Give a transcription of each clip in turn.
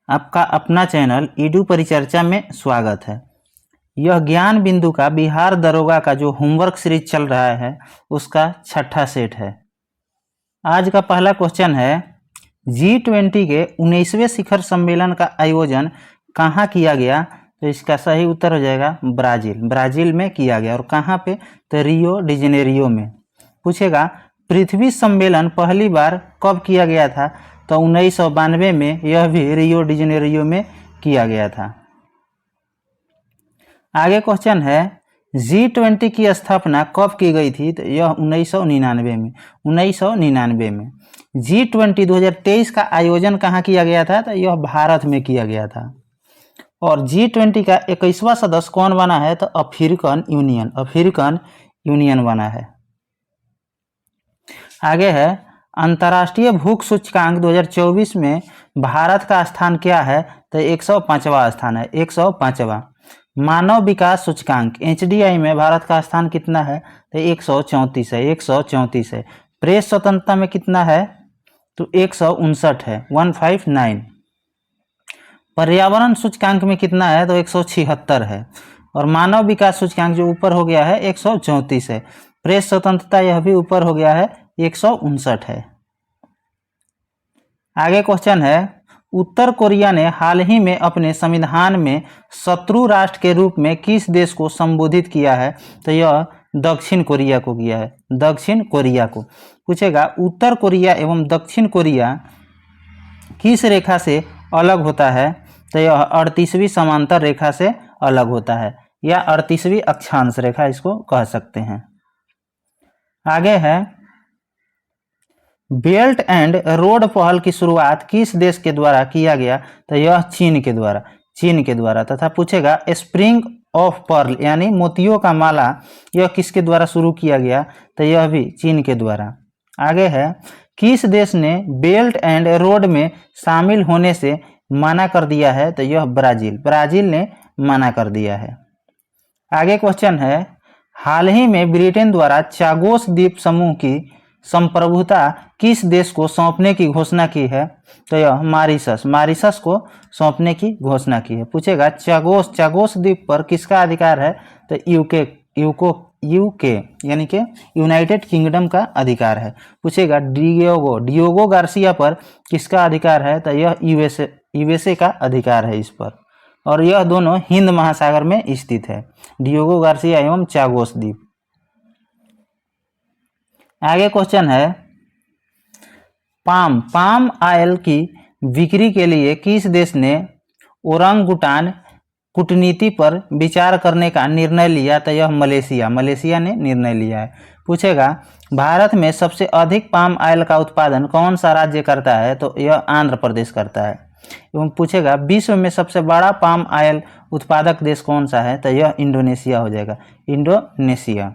आपका अपना channel Edu परिचर्चा में स्वागत है। यह ज्ञान बिंदु का बिहार दरोगा का जो होमवर्क सीरीज चल रहा है उसका छठा सेट है। आज का पहला क्वेश्चन है, G20 के 19वें शिखर सम्मेलन का आयोजन कहाँ किया गया? तो इसका सही उत्तर हो जाएगा ब्राज़ील में किया गया। और कहाँ पे? तो रियो डी जेनेरियो में। पूछेगा पृथ्वी सम्मेलन पहली बार कब किया गया था? तो 1992 में यह भी रियो डी जेनेरियो में किया गया था। आगे क्वेश्चन है, G20 की स्थापना कब की गई थी? तो यह 1999 में। 1999 में। G20 2023 का आयोजन कहाँ किया गया था? तो यह भारत में किया गया था। और G20 का 21वां सदस्य कौन बना है? तो अफ्रीकन यूनियन बना है। आगे है, अंतर्राष्ट्रीय भूख सूचकांक 2024 में भारत का स्थान क्या है? तो 105वां स्थान है, 105वां। मानव विकास सूचकांक HDI में भारत का स्थान कितना है? तो 134 है, 134 है। प्रेस स्वतंत्रता में कितना है? तो 159 है, 159। पर्यावरण सूचकांक में कितना है? तो 176 है। और मानव विकास सूचकांक जो ऊपर हो गया है 134 है। प्रेस स्वतंत्रता यह भी ऊपर हो गया है, 159 है। आगे क्वेश्चन है, उत्तर कोरिया ने हाल ही में अपने संविधान में शत्रु राष्ट्र के रूप में किस देश को संबोधित किया है? तो यह दक्षिण कोरिया को किया है, दक्षिण कोरिया को। पूछेगा उत्तर कोरिया एवं दक्षिण कोरिया किस रेखा से अलग होता है? तो यह 38वीं समांतर रेखा से अलग होता है, या 38वीं अक्षांश रेखा इसको कह सकते हैं। आगे है, बेल्ट एंड रोड पहल की शुरुआत किस देश के द्वारा किया गया? तो यह चीन के द्वारा। तथा पूछेगा स्प्रिंग ऑफ पर्ल यानी मोतियों का माला यह किसके द्वारा शुरू किया गया? तो यह भी चीन के द्वारा। आगे है, किस देश ने बेल्ट एंड रोड में शामिल होने से मना कर दिया है? तो यह ब्राज़ील ने मना कर दिया है। आगे क्वेश्चन है, हाल ही में ब्रिटेन द्वारा चागोस द्वीप समूह की संप्रभुता किस देश को सौंपने की घोषणा की है? तो यह मॉरिशस को सौंपने की घोषणा की है। पूछेगा चागोस द्वीप पर किसका अधिकार है? तो यूके यानी कि यूनाइटेड किंगडम का अधिकार है। पूछेगा डियोगो गार्सिया पर किसका अधिकार है? तो यह यूएसए का अधिकार है इस पर। और यह दोनों हिंद महासागर में स्थित है, डियोगो गार्सिया एवं चागोस द्वीप। आगे क्वेश्चन है, पाम ऑयल की बिक्री के लिए किस देश ने ओरंगुटान कूटनीति पर विचार करने का निर्णय लिया? तो यह मलेशिया ने निर्णय लिया है। पूछेगा भारत में सबसे अधिक पाम ऑयल का उत्पादन कौन सा राज्य करता है? तो यह आंध्र प्रदेश करता है। एवं पूछेगा विश्व में सबसे बड़ा पाम ऑयल उत्पादक देश कौन सा है? तो यह इंडोनेशिया हो जाएगा, इंडोनेशिया।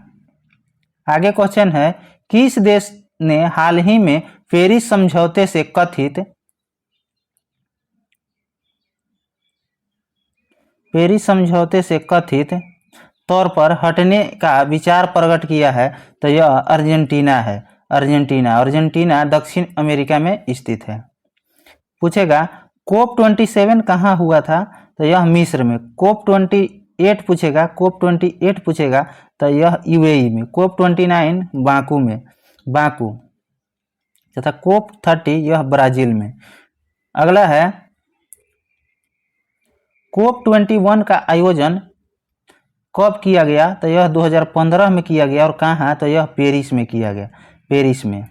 आगे क्वेश्चन है, किस देश ने हाल ही में पेरिस समझौते से कथित तौर पर हटने का विचार प्रकट किया है? तो यह अर्जेंटीना है, अर्जेंटीना दक्षिण अमेरिका में स्थित है। पूछेगा COP27 कहाँ हुआ था? तो यह मिस्र में। COP28 पूछेगा तो यह UAE में। COP29 बाकू तथा COP30 यह ब्राज़ील में। अगला है, COP21 का आयोजन कब किया गया? तो यह 2015 में किया गया। और कहाँ? तो यह पेरिस में किया गया, पेरिस में।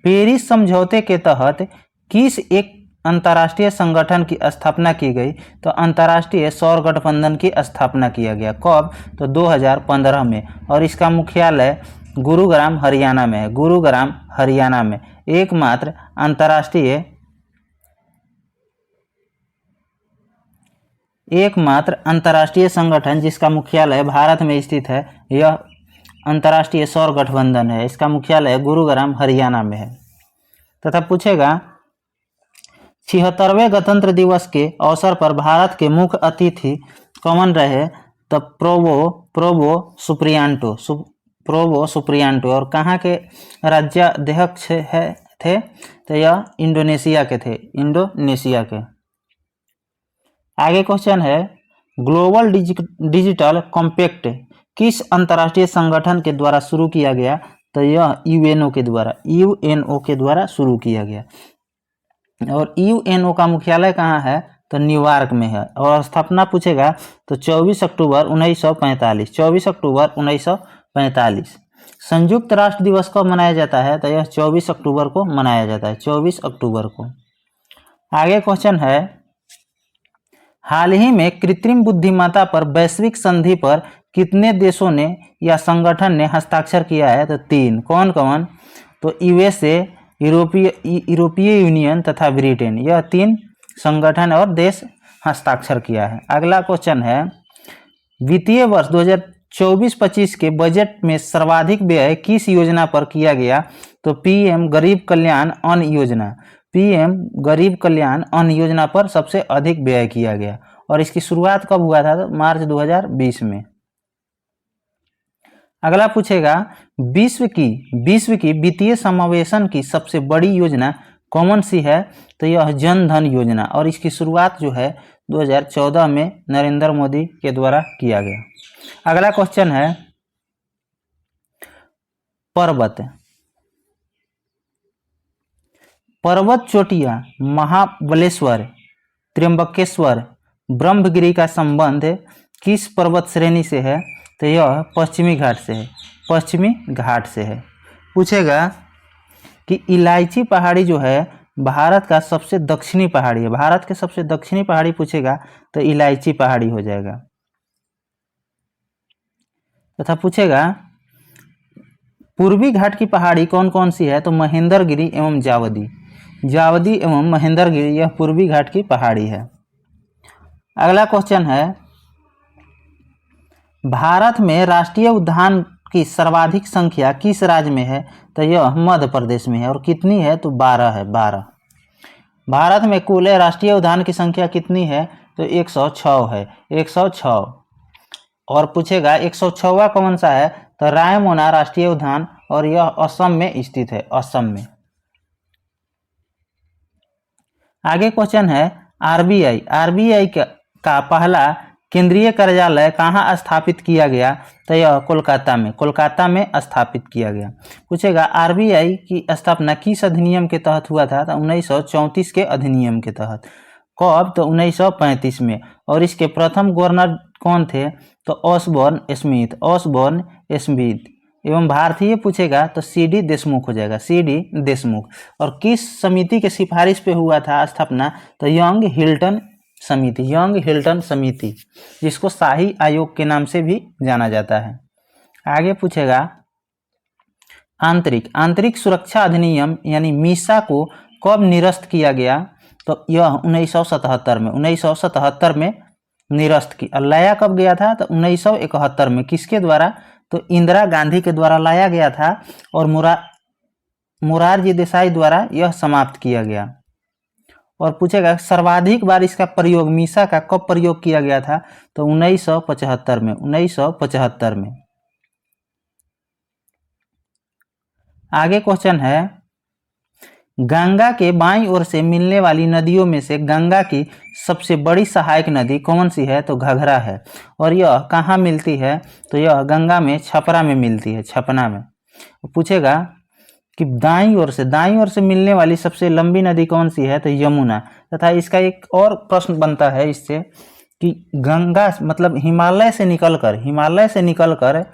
पेरिस समझौते के तहत किस एक अंतर्राष्ट्रीय संगठन की स्थापना की गई? तो अंतर्राष्ट्रीय सौर गठबंधन की स्थापना किया गया। कब? तो 2015 में। और इसका मुख्यालय गुरुग्राम हरियाणा में है, गुरुग्राम हरियाणा में। एकमात्र अंतर्राष्ट्रीय संगठन जिसका मुख्यालय भारत में स्थित है यह अंतर्राष्ट्रीय सौर गठबंधन है। इसका मुख्यालय गुरुग्राम हरियाणा में है। तथा पूछेगा 76वें गणतंत्र दिवस के अवसर पर भारत के मुख्य अतिथि कौन रहे? तो प्रोवो सुप्रियांटो। और कहाँ के राज्याध्यक्ष थे? तो यह इंडोनेशिया के थे, इंडोनेशिया के। आगे क्वेश्चन है ग्लोबल डिजिटल कॉम्पैक्ट किस अंतर्राष्ट्रीय संगठन के द्वारा शुरू किया गया? तो यह यूएनओ के द्वारा शुरू किया गया। और यूएनओ का मुख्यालय कहाँ है? तो न्यूयॉर्क में है। और स्थापना पूछेगा तो 24 अक्टूबर 1945, 24 अक्टूबर 1945। संयुक्त राष्ट्र दिवस कब मनाया जाता है? तो यह 24 अक्टूबर को मनाया जाता है, 24 अक्टूबर को। आगे क्वेश्चन है हाल ही में कृत्रिम बुद्धिमत्ता पर वैश्विक संधि पर कितने देशों ने या संगठन ने हस्ताक्षर किया है? तो 3। कौन कौन? तो यूएसए, यूरोपीय यूनियन तथा ब्रिटेन, यह 3 संगठन और देश हस्ताक्षर किया है। अगला क्वेश्चन है वित्तीय वर्ष 2024-25 के बजट में सर्वाधिक व्यय किस योजना पर किया गया? तो पीएम गरीब कल्याण अन्न योजना, पीएम गरीब कल्याण अन्न योजना पर सबसे अधिक व्यय किया गया। और इसकी शुरुआत कब हुआ था? तो मार्च 2020 में। अगला पूछेगा विश्व की वित्तीय समावेशन की सबसे बड़ी योजना कौन सी है? तो यह जन धन योजना। और इसकी शुरुआत जो है 2014 में नरेंद्र मोदी के द्वारा किया गया। अगला क्वेश्चन है पर्वत चोटियां महाबलेश्वर, त्र्यंबकेश्वर, ब्रह्मगिरी का संबंध किस पर्वत श्रेणी से है? तो यह पश्चिमी घाट से है, पश्चिमी घाट से है। पूछेगा कि इलायची पहाड़ी जो है भारत का सबसे दक्षिणी पहाड़ी है, भारत के सबसे दक्षिणी पहाड़ी पूछेगा तो इलायची पहाड़ी हो जाएगा। तथा पूछेगा पूर्वी घाट की पहाड़ी कौन कौन सी है? तो महेंद्रगिरी एवं जावदी एवं महेंद्रगिरी, यह पूर्वी घाट की पहाड़ी है। अगला क्वेश्चन है भारत में राष्ट्रीय उद्यान की सर्वाधिक संख्या किस राज्य में है? तो यह मध्य प्रदेश में है। और कितनी है? तो 12 है, 12। भारत में कुल राष्ट्रीय उद्यान की संख्या कितनी है? तो 106 है, 106। और पूछेगा 106वां कौन सा है? तो रायमोना राष्ट्रीय उद्यान, और यह असम में स्थित है, असम में। आगे क्वेश्चन है आरबीआई का पहला केंद्रीय कार्यालय कहाँ स्थापित किया गया? तो यह कोलकाता में स्थापित किया गया। पूछेगा आरबीआई की स्थापना किस अधिनियम के तहत हुआ था? तो 1934 के अधिनियम के तहत। कब? तो 1935 में। और इसके प्रथम गवर्नर कौन थे? तो ऑसबोर्न स्मिथ। एवं भारतीय पूछेगा तो सीडी देशमुख हो जाएगा, सीडी देशमुख। और किस समिति के सिफारिश पे हुआ था स्थापना? तो यंग हिल्टन समिति, जिसको शाही आयोग के नाम से भी जाना जाता है। आगे पूछेगा आंतरिक सुरक्षा अधिनियम यानी मीसा को कब निरस्त किया गया? तो यह 1977 में निरस्त की। और लाया कब गया था? तो 1971 में। किसके द्वारा? तो इंदिरा गांधी के द्वारा लाया गया था। और मोरारजी देसाई द्वारा यह समाप्त किया गया। और पूछेगा सर्वाधिक बार इसका प्रयोग मीसा का कब प्रयोग किया गया था? तो 1975 में। आगे क्वेश्चन है गंगा के बाईं ओर से मिलने वाली नदियों में से गंगा की सबसे बड़ी सहायक नदी कौन सी है? तो घघरा है। और यह कहाँ मिलती है? तो यह गंगा में छपरा में मिलती है, छपना में। पूछेगा कि दाईं ओर से मिलने वाली सबसे लंबी नदी कौन सी है? तो यमुना। तथा इसका एक और प्रश्न बनता है इससे कि गंगा मतलब हिमालय से निकलकर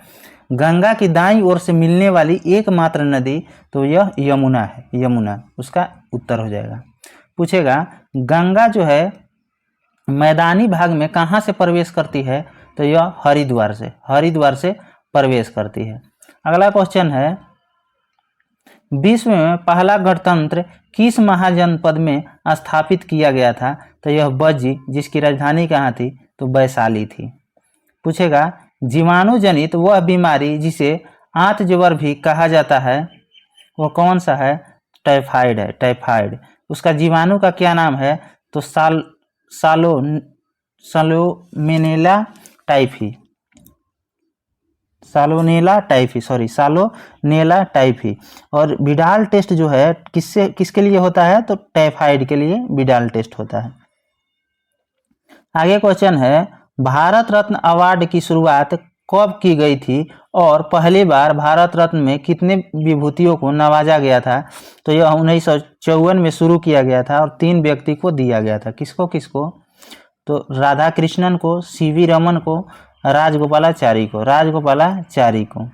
गंगा की दाईं ओर से मिलने वाली एकमात्र नदी, तो यह यमुना है, यमुना उसका उत्तर हो जाएगा। पूछेगा गंगा जो है मैदानी भाग में कहाँ से प्रवेश करती है? तो यह हरिद्वार से प्रवेश करती है। अगला क्वेश्चन है विश्व में पहला गणतंत्र किस महाजनपद में स्थापित किया गया था? तो यह बज्जी, जिसकी राजधानी कहाँ थी? तो वैशाली थी। पूछेगा जीवाणु जनित वह बीमारी जिसे आंत ज्वर भी कहा जाता है वो कौन सा है? टाइफाइड है, टाइफाइड। उसका जीवाणु का क्या नाम है? तो सालोनेला टाइफी। और विडाल टेस्ट जो है किसके लिए होता है? तो टाइफाइड के लिए विडाल टेस्ट होता है। आगे क्वेश्चन है भारत रत्न अवार्ड की शुरुआत कब की गई थी और पहली बार भारत रत्न में कितने विभूतियों को नवाजा गया था? तो यह 1954 में शुरू किया गया था और 3 व्यक्ति को दिया गया था। किसको किसको? तो राधा कृष्णन को, सीवी रमन को, राजगोपालाचारी को।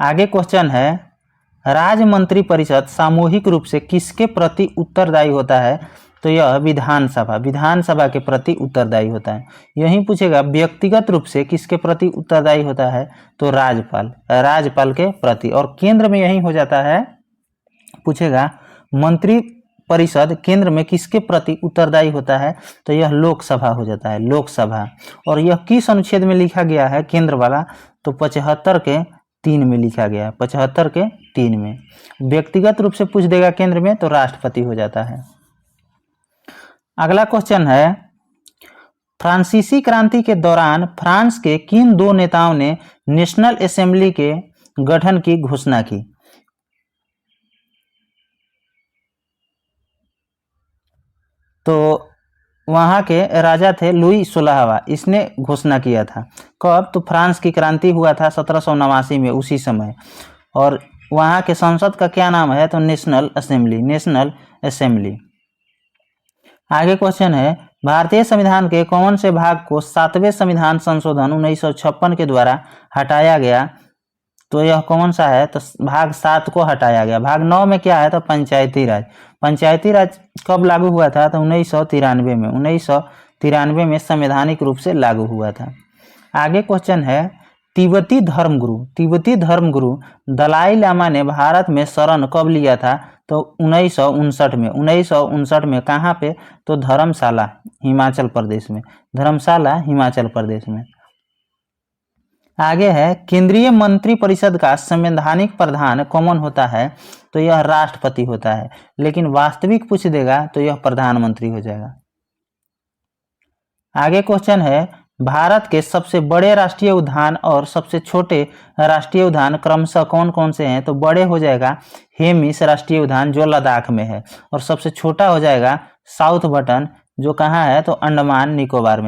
आगे क्वेश्चन है राज्य मंत्री परिषद सामूहिक रूप से किसके प्रति उत्तरदायी होता है? तो यह विधानसभा के प्रति उत्तरदायी होता है। यही पूछेगा व्यक्तिगत रूप से किसके प्रति उत्तरदायी होता है? तो राज्यपाल के प्रति। और केंद्र में यही हो जाता है, पूछेगा मंत्री परिषद केंद्र में किसके प्रति उत्तरदायी होता है? तो यह लोकसभा हो जाता है, लोकसभा। और यह किस अनुच्छेद में लिखा गया है केंद्र वाला? तो 75 के 3 में लिखा गया है, 75 के 3 में। व्यक्तिगत रूप से पूछ देगा केंद्र में तो राष्ट्रपति हो जाता है। अगला क्वेश्चन है फ्रांसीसी क्रांति के दौरान फ्रांस के किन 2 नेताओं ने नेशनल असेंबली के गठन की घोषणा की? तो वहां के राजा थे लुई 16वां, इसने घोषणा किया था। कब? तो फ्रांस की क्रांति हुआ था 1789 में, उसी समय। और वहां के संसद का क्या नाम है? तो नेशनल असेंबली। आगे क्वेश्चन है भारतीय संविधान के कौन से भाग को 7वें संविधान संशोधन 1956 के द्वारा हटाया गया? तो यह कौन सा है? तो भाग 7 को हटाया गया। भाग 9 में क्या है? तो पंचायती राज कब लागू हुआ था? तो 1993 में, 1993 में संवैधानिक रूप से लागू हुआ था। आगे क्वेश्चन है तिब्बती धर्मगुरु दलाई लामा ने भारत में शरण कब लिया था? तो 1959 में। कहाँ पे? तो धर्मशाला हिमाचल प्रदेश में। आगे है केंद्रीय मंत्री परिषद का संवैधानिक प्रधान कौन होता है? तो यह राष्ट्रपति होता है, लेकिन वास्तविक पूछ देगा तो यह प्रधानमंत्री हो जाएगा। आगे क्वेश्चन है भारत के सबसे बड़े राष्ट्रीय उद्यान और सबसे छोटे राष्ट्रीय उद्यान क्रमशः कौन कौन से हैं? तो बड़े हो जाएगा हेमिस राष्ट्रीय उद्यान जो लद्दाख में है, और सबसे छोटा हो जाएगा साउथ बटन जो कहाँ है? तो अंडमान निकोबार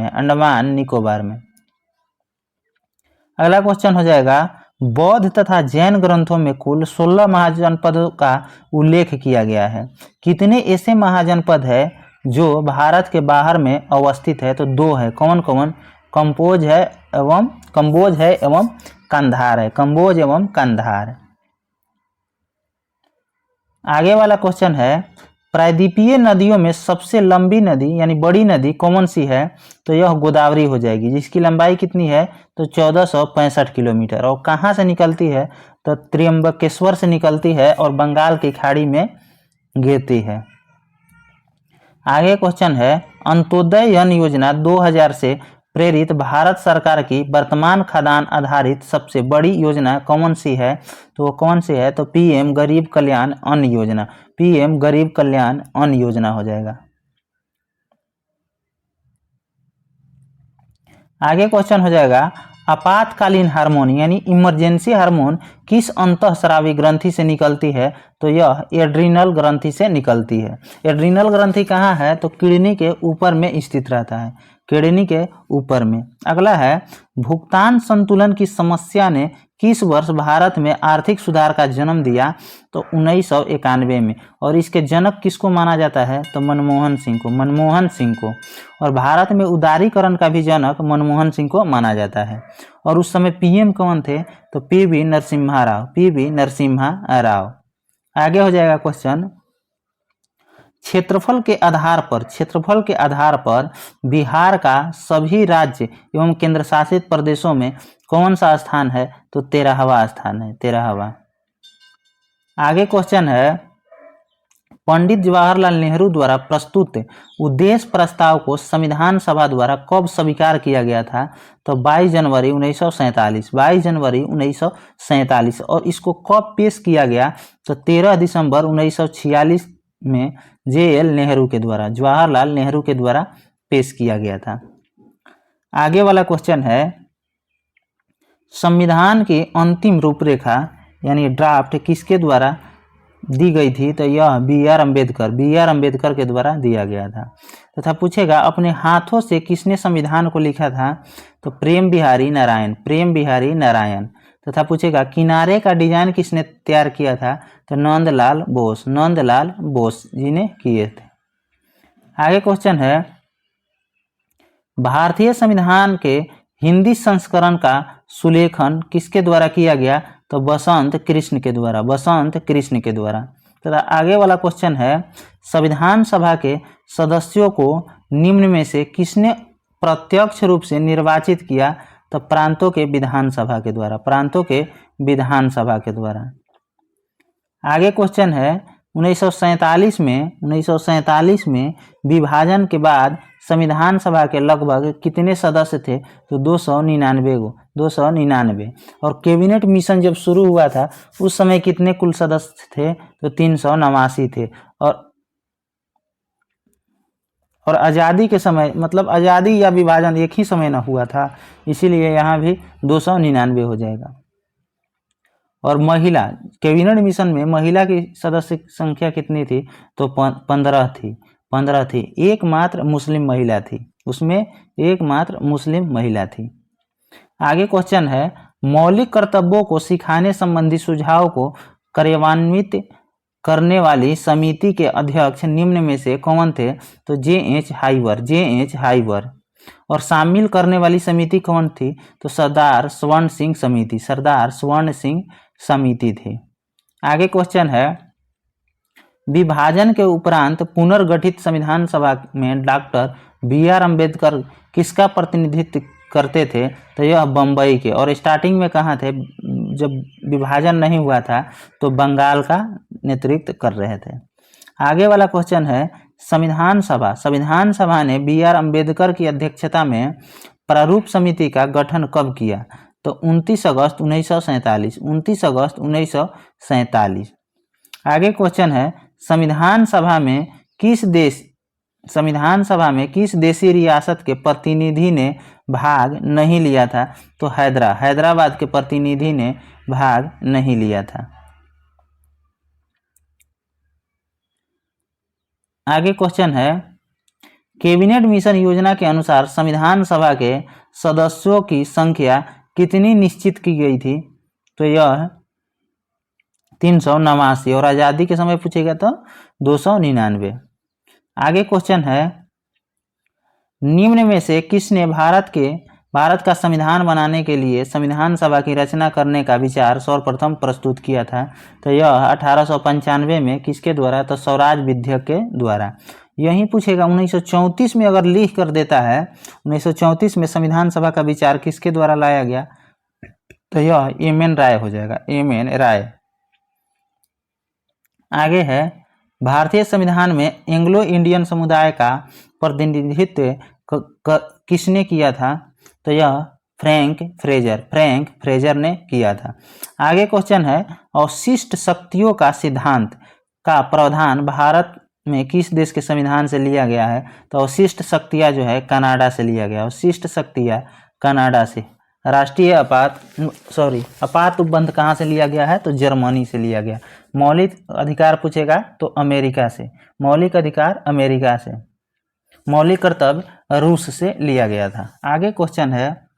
में। अगला क्वेश्चन हो जाएगा बौद्ध तथा जैन ग्रंथों में कुल 16 महाजनपदों का उल्लेख किया गया है। कितने ऐसे महाजनपद है जो भारत के बाहर में अवस्थित है? तो 2 है। कौन कौन? कंबोज है एवं कंधार। आगे वाला क्वेश्चन है प्रायद्वीपीय नदियों में सबसे लंबी नदी यानी बड़ी नदी कौन सी है? तो यह गोदावरी हो जाएगी, जिसकी लंबाई कितनी है? तो 1465 किलोमीटर। और कहाँ से निकलती है? तो त्र्यंबकेश्वर से निकलती है और बंगाल की खाड़ी में गिरती है। आगे क्वेश्चन है अंत्योदय अन्न योजना 2000 से प्रेरित भारत सरकार की वर्तमान खाद्यान्न आधारित सबसे बड़ी योजना कौन सी है? तो वो कौन सी है? तो पीएम गरीब कल्याण अन्न योजना हो जाएगा। आगे क्वेश्चन हो जाएगा आपातकालीन हार्मोन यानी इमरजेंसी हार्मोन किस अंतःस्रावी ग्रंथि से निकलती है? तो यह एड्रीनल ग्रंथि से निकलती है। एड्रीनल ग्रंथि कहाँ है? तो किडनी के ऊपर में स्थित रहता है, किडनी के ऊपर में। अगला है भुगतान संतुलन की समस्या ने किस वर्ष भारत में आर्थिक सुधार का जन्म दिया? तो 1991 में। और इसके जनक किसको माना जाता है? तो मनमोहन सिंह को। और भारत में उदारीकरण का भी जनक मनमोहन सिंह को माना जाता है। और उस समय पीएम कौन थे? तो पीवी नरसिम्हा राव। आगे हो जाएगा क्वेश्चन क्षेत्रफल के आधार पर बिहार का सभी राज्य एवं केंद्र शासित प्रदेशों में कौन सा स्थान है? तो 13वां स्थान है, 13वां। आगे क्वेश्चन है पंडित जवाहरलाल नेहरू द्वारा प्रस्तुत उद्देश्य प्रस्ताव को संविधान सभा द्वारा कब स्वीकार किया गया था? तो 22 जनवरी 1947। और इसको कब पेश किया गया? तो 13 दिसंबर 1946 में जवाहरलाल नेहरू के द्वारा पेश किया गया था। आगे वाला क्वेश्चन है संविधान की अंतिम रूपरेखा यानी ड्राफ्ट किसके द्वारा दी गई थी तो यह बी आर अम्बेडकर के द्वारा दिया गया था। तथा पूछेगा अपने हाथों से किसने संविधान को लिखा था, तो प्रेम बिहारी नारायण। तथा पूछेगा किनारे का डिजाइन किसने तैयार किया था, तो नंदलाल बोस जी ने किए थे। आगे क्वेश्चन है भारतीय संविधान के हिंदी संस्करण का सुलेखन किसके द्वारा किया गया, तो बसंत कृष्ण के द्वारा। तथा आगे वाला क्वेश्चन है संविधान सभा के सदस्यों को निम्न में से किसने प्रत्यक्ष रूप से निर्वाचित किया, तो प्रांतों के विधानसभा के द्वारा। आगे क्वेश्चन है 1947 में विभाजन के बाद संविधान सभा के लगभग कितने सदस्य थे, तो 299। और कैबिनेट मिशन जब शुरू हुआ था उस समय कितने कुल सदस्य थे, तो 389 थे। और आज़ादी के समय, मतलब आज़ादी या विभाजन एक ही समय न हुआ था, इसीलिए यहाँ भी 299 हो जाएगा। और महिला कैबिनेट मिशन में महिला की सदस्य संख्या कितनी थी, तो 15 थी। एकमात्र मुस्लिम महिला थी। आगे क्वेश्चन है मौलिक कर्तव्यों को सिखाने संबंधी सुझाव को कार्यान्वित करने वाली समिति के अध्यक्ष निम्न में से कौन थे, तो जे.एच. हाइवर। और शामिल करने वाली समिति कौन थी, तो सरदार स्वर्ण सिंह समिति थी। आगे क्वेश्चन है विभाजन के उपरांत पुनर्गठित संविधान सभा में डॉक्टर बी आर अम्बेडकर किसका प्रतिनिधित्व करते थे, तो यह बम्बई के। और स्टार्टिंग में कहाँ थे, जब विभाजन नहीं हुआ था तो बंगाल का नेतृत्व कर रहे थे। आगे वाला क्वेश्चन है संविधान सभा ने बी आर अम्बेडकर की अध्यक्षता में प्रारूप समिति का गठन कब किया, तो 29 अगस्त 1947। आगे क्वेश्चन है संविधान सभा में किस देशी रियासत के प्रतिनिधि ने भाग नहीं लिया था, तो हैदराबाद के प्रतिनिधि ने भाग नहीं लिया था। आगे क्वेश्चन है कैबिनेट मिशन योजना के अनुसार संविधान सभा के सदस्यों की संख्या कितनी निश्चित की गई थी, तो यह 389। और आज़ादी के समय पूछेगा तो 299। आगे क्वेश्चन है निम्न में से किसने भारत का संविधान बनाने के लिए संविधान सभा की रचना करने का विचार सर्वप्रथम प्रस्तुत किया था, तो यह 1895 में किसके द्वारा, तो स्वराज विधेयक के द्वारा। यही पूछेगा 1934 में अगर लिख कर देता है 1934 में संविधान सभा का विचार किसके द्वारा लाया गया, तो यह एम.एन. राय हो जाएगा, एम.एन. राय। आगे है भारतीय संविधान में एंग्लो इंडियन समुदाय का प्रतिनिधित्व किसने किया था, तो यह फ्रैंक फ्रेजर ने किया था। आगे क्वेश्चन है अवशिष्ट शक्तियों का सिद्धांत का प्रावधान भारत में किस देश के संविधान से लिया गया है, तो अवशिष्ट शक्तियाँ जो है कनाडा से लिया गया, अवशिष्ट शक्तियाँ कनाडा से। राष्ट्रीय आपात उपबंध कहाँ से लिया गया है, तो जर्मनी से लिया गया। मौलिक अधिकार पूछेगा तो अमेरिका से, मौलिक अधिकार अमेरिका से। मौलिक कर्तव्य रूस से लिया गया था। आगे क्वेश्चन है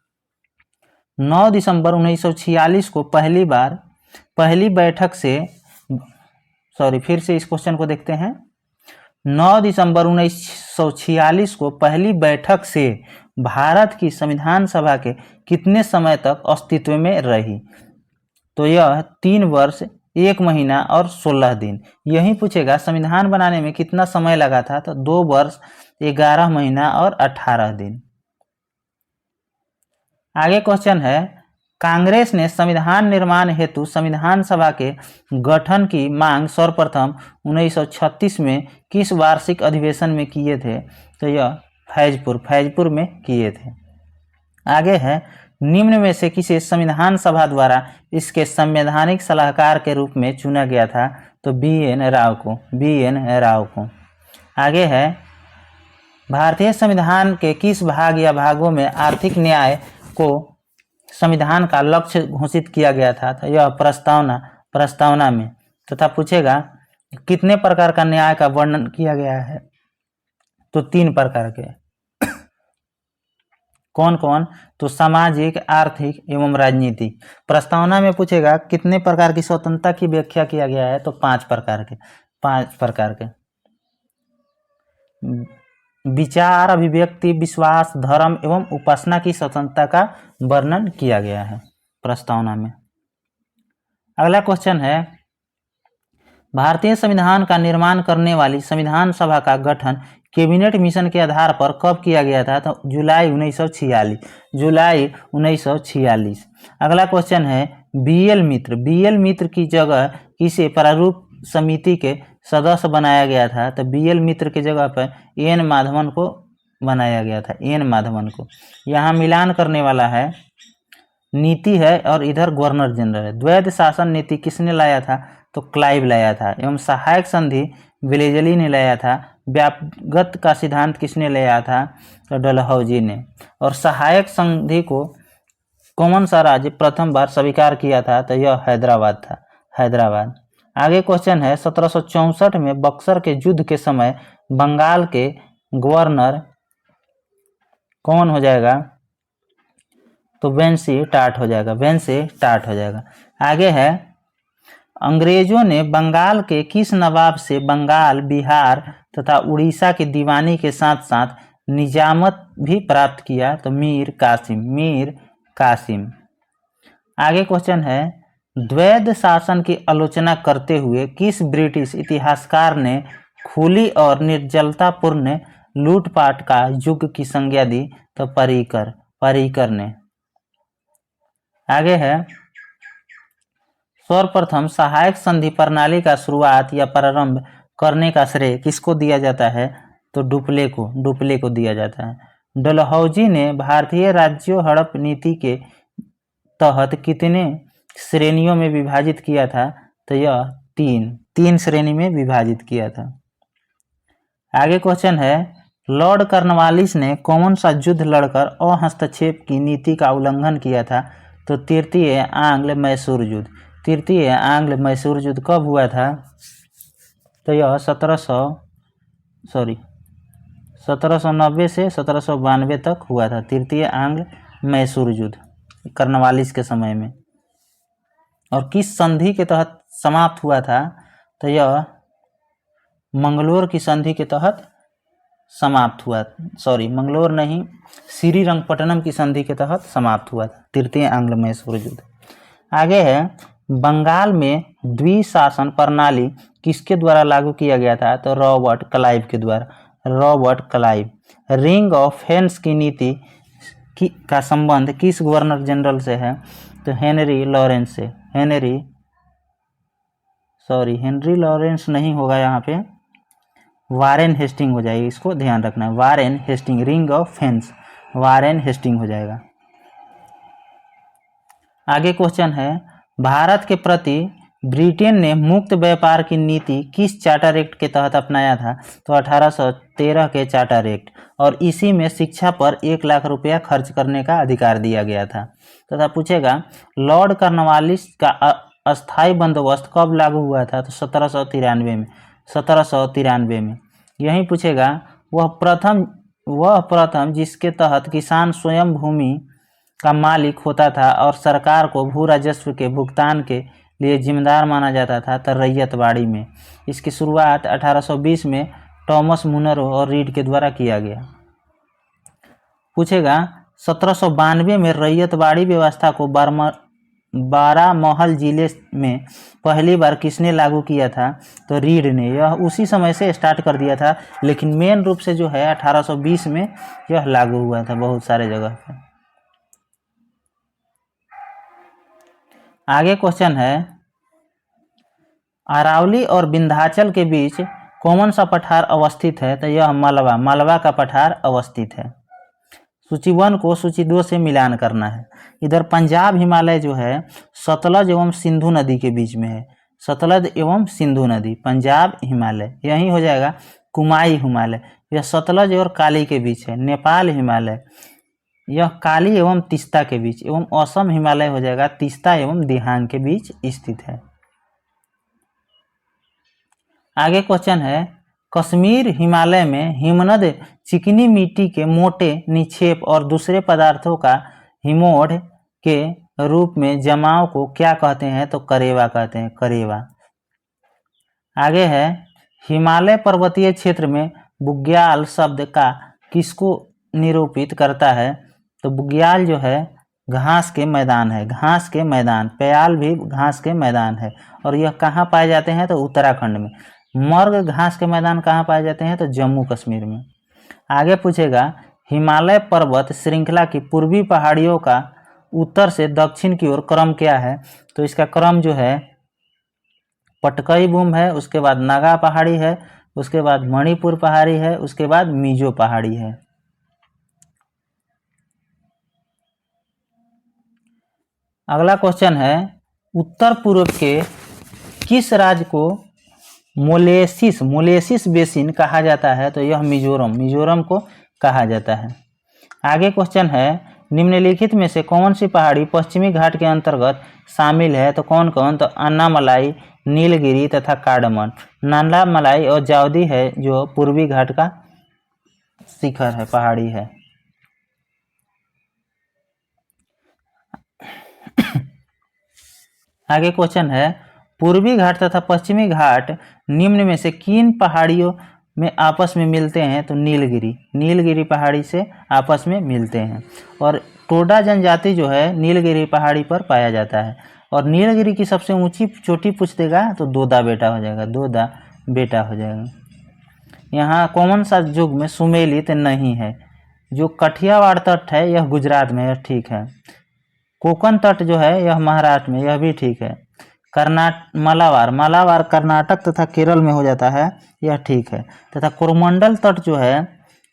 9 दिसंबर 1946 को पहली बैठक से फिर से इस क्वेश्चन को देखते हैं। 9 दिसंबर 1946 को पहली बैठक से भारत की संविधान सभा के कितने समय तक अस्तित्व में रही, तो यह 3 वर्ष 1 महीना और 16 दिन। यही पूछेगा संविधान बनाने में कितना समय लगा था, तो 2 वर्ष 11 महीना और 18 दिन। आगे क्वेश्चन है कांग्रेस ने संविधान निर्माण हेतु संविधान सभा के गठन की मांग सर्वप्रथम 1936 में किस वार्षिक अधिवेशन में किए थे, तो यह फैजपुर में किए थे। आगे है निम्न में से किसे संविधान सभा द्वारा इसके संवैधानिक सलाहकार के रूप में चुना गया था, तो बी.एन. राव को। आगे है भारतीय संविधान के किस भाग या भागों में आर्थिक न्याय को संविधान का लक्ष्य घोषित किया गया था, तो यह प्रस्तावना में। तथा पूछेगा कितने प्रकार का न्याय का वर्णन किया गया है? तो 3 प्रकार के। कौन कौन? तो सामाजिक, आर्थिक एवं राजनीतिक। प्रस्तावना में पूछेगा कितने प्रकार की स्वतंत्रता की व्याख्या किया गया है? तो 5 प्रकार के। 5 प्रकार के। विचार, अभिव्यक्ति, विश्वास, धर्म एवं उपासना की स्वतंत्रता का वर्णन किया गया है प्रस्तावना में। अगला क्वेश्चन है, भारतीय संविधान का निर्माण करने वाली संविधान सभा का गठन कैबिनेट मिशन के आधार पर कब किया गया था? तो जुलाई 1946। जुलाई 1946। अगला क्वेश्चन है, बीएल मित्र। बीएल मित्र की जगह किसे प्रारूप समिति के सदस्य बनाया गया था? तो बीएल मित्र की जगह पर एन माधवन को बनाया गया था। एन माधवन को। यहाँ मिलान करने वाला है, नीति है और इधर गवर्नर जनरल है। द्वैध शासन नीति किसने लाया था? तो क्लाइव लाया था। एवं सहायक संधि वेलेजली ने लाया था। व्यापगत का सिद्धांत किसने लाया था? तो डलहौजी ने। और सहायक संधि को कौन सा राज्य प्रथम बार स्वीकार किया था? तो यह हैदराबाद था। हैदराबाद। आगे क्वेश्चन है, 1764 में बक्सर के युद्ध के समय बंगाल के गवर्नर कौन हो जाएगा? तो वेंसी टाट हो जाएगा। वेंसी टाट हो जाएगा। आगे है, अंग्रेजों ने बंगाल के किस नवाब से बंगाल, बिहार तथा उड़ीसा की दीवानी के साथ साथ निजामत भी प्राप्त किया? तो मीर कासिम। मीर कासिम। आगे क्वेश्चन है, द्वैध शासन की आलोचना करते हुए किस ब्रिटिश इतिहासकार ने खुली और निर्जलतापूर्ण लूटपाट का युग की संज्ञा दी? तो पर्रिकर। पर्रिकर ने। आगे है, सर्वप्रथम सहायक संधि प्रणाली का शुरुआत या प्रारंभ करने का श्रेय किसको दिया जाता है? तो डुप्ले को। डुप्ले को दिया जाता है। डलहौजी ने भारतीय राज्यों हड़प नीति के तहत कितने श्रेणियों में विभाजित किया था? तो यह 3 श्रेणी में विभाजित किया था। आगे क्वेश्चन है, लॉर्ड कॉर्नवालिस ने कौन सा युद्ध लड़कर अहस्तक्षेप की नीति का उल्लंघन किया था? तो तृतीय आंग्ल मैसूर युद्ध। तृतीय आंग्ल मैसूर युद्ध कब हुआ था? तो यह 1790 से 1792 तक हुआ था। तृतीय आंग्ल मैसूर युद्ध कॉर्नवालिस के समय में। और किस संधि के तहत समाप्त हुआ था? तो यह मंगलोर की संधि के तहत समाप्त हुआ। मंगलोर नहीं, श्रीरंगपट्टनम की संधि के तहत समाप्त हुआ था तृतीय आंग्ल मैसूर युद्ध। आगे है, बंगाल में द्विशासन प्रणाली किसके द्वारा लागू किया गया था? तो रॉबर्ट क्लाइव के द्वारा। Robert Clive. Ring of fence की नीति का संबंध किस गवर्नर जनरल से है? तो हेनरी लॉरेंस से। हेनरी लॉरेंस नहीं होगा, यहाँ पे वारेन हेस्टिंग हो जाएगी, इसको ध्यान रखना है। Warren Hastings. Ring of fence Warren Hastings हो जाएगा। आगे क्वेश्चन है, भारत के प्रति ब्रिटेन ने मुक्त व्यापार की नीति किस चार्टर एक्ट के तहत अपनाया था? तो 1813 के चार्टर एक्ट। और इसी में शिक्षा पर 1 लाख रुपया खर्च करने का अधिकार दिया गया था। तथा पूछेगा, लॉर्ड कॉर्नवालिस का अस्थायी बंदोबस्त कब लागू हुआ था? तो 1793 में। 1793 में। यही पूछेगा, वह प्रथम जिसके तहत किसान स्वयं भूमि का मालिक होता था और सरकार को भू राजस्व के भुगतान के लिए जिम्मेदार माना जाता था, तो रैयतवाड़ी में। इसकी शुरुआत 1820 में टॉमस मुनरो और रीड के द्वारा किया गया। पूछेगा, 1792 में रैयतवाड़ी व्यवस्था को बारामहल जिले में पहली बार किसने लागू किया था? तो रीड ने। यह उसी समय से स्टार्ट कर दिया था, लेकिन मेन रूप से जो है 1820 में यह लागू हुआ था बहुत सारे जगह पर। आगे क्वेश्चन है, अरावली और विंध्याचल के बीच कौन सा पठार अवस्थित है? तो यह मालवा का पठार अवस्थित है। सूची 1 को सूची 2 से मिलान करना है। इधर पंजाब हिमालय जो है सतलज एवं सिंधु नदी के बीच में है। सतलज एवं सिंधु नदी, पंजाब हिमालय। यही हो जाएगा कुमाई हिमालय। यह सतलज और काली के बीच है। नेपाल हिमालय, यह काली एवं तीस्ता के बीच। एवं असम हिमालय हो जाएगा तीस्ता एवं दिहांग के बीच स्थित है। आगे क्वेश्चन है, कश्मीर हिमालय में हिमनद चिकनी मिट्टी के मोटे निक्षेप और दूसरे पदार्थों का हिमोड के रूप में जमाव को क्या कहते हैं? तो करेवा कहते हैं, करेवा। आगे है, हिमालय पर्वतीय क्षेत्र में बुग्याल शब्द का किसको निरूपित करता है? तो बुग्याल जो है घास के मैदान है, घास के मैदान। प्याल भी घास के मैदान है और यह कहाँ पाए जाते हैं? तो उत्तराखंड में। मर्ग घास के मैदान कहाँ पाए जाते हैं? तो जम्मू कश्मीर में। आगे पूछेगा, हिमालय पर्वत श्रृंखला की पूर्वी पहाड़ियों का उत्तर से दक्षिण की ओर क्रम क्या है? तो इसका क्रम जो है पटकई भूम है, उसके बाद नागा पहाड़ी है, उसके बाद मणिपुर पहाड़ी है, उसके बाद मिजो पहाड़ी है। अगला क्वेश्चन है, उत्तर पूर्व के किस राज्य को मोलेसिस बेसिन कहा जाता है? तो यह मिजोरम को कहा जाता है। आगे क्वेश्चन है, निम्नलिखित में से कौन सी पहाड़ी पश्चिमी घाट के अंतर्गत शामिल है? तो कौन कौन? तो अन्नामलाई, नीलगिरी तथा कार्डमन। नालामलाई और जावदी है जो पूर्वी घाट का शिखर है, पहाड़ी है। आगे क्वेश्चन है, पूर्वी घाट तथा पश्चिमी घाट निम्न में से किन पहाड़ियों में आपस में मिलते हैं? तो नीलगिरी पहाड़ी से आपस में मिलते हैं। और टोडा जनजाति जो है नीलगिरी पहाड़ी पर पाया जाता है। और नीलगिरी की सबसे ऊंची चोटी पूछ देगा तो दोदा बेटा हो जाएगा। यहाँ कौन सा युग में सुमेलित नहीं है? जो कठियावाड़ तट है यह गुजरात में है, ठीक है। कोकण तट जो है यह महाराष्ट्र में, यह भी ठीक है। मालाबार कर्नाटक तथा केरल में हो जाता है, यह ठीक है। तथा कोरमंडल तट जो है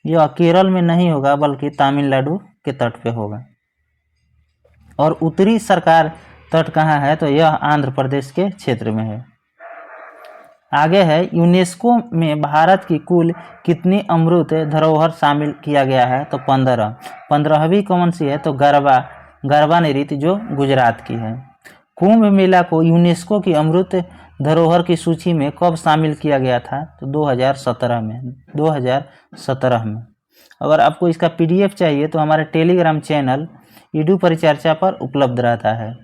यह केरल में नहीं होगा बल्कि तमिलनाडु के तट पे होगा। और उत्तरी सरकार तट कहाँ है? तो यह आंध्र प्रदेश के क्षेत्र में है। आगे है, यूनेस्को में भारत की कुल कितनी अमृत धरोहर शामिल किया गया है? तो 15। 15वीं कौन सी है? तो गरबा नृत्य जो गुजरात की है। कुंभ मेला को यूनेस्को की अमृत धरोहर की सूची में कब शामिल किया गया था? तो 2017 में। अगर आपको इसका PDF चाहिए तो हमारे टेलीग्राम चैनल ईडू परिचर्चा पर उपलब्ध रहता है।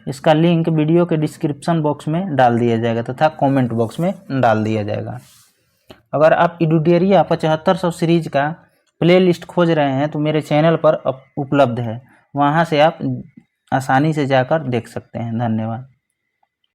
इसका लिंक वीडियो के डिस्क्रिप्शन बॉक्स में डाल दिया जाएगा तथा कमेंट बॉक्स में डाल दिया जाएगा। अगर आप इडुडेरिया 7500 सीरीज का प्लेलिस्ट खोज रहे हैं तो मेरे चैनल पर उपलब्ध है, वहां से आप आसानी से जाकर देख सकते हैं। धन्यवाद।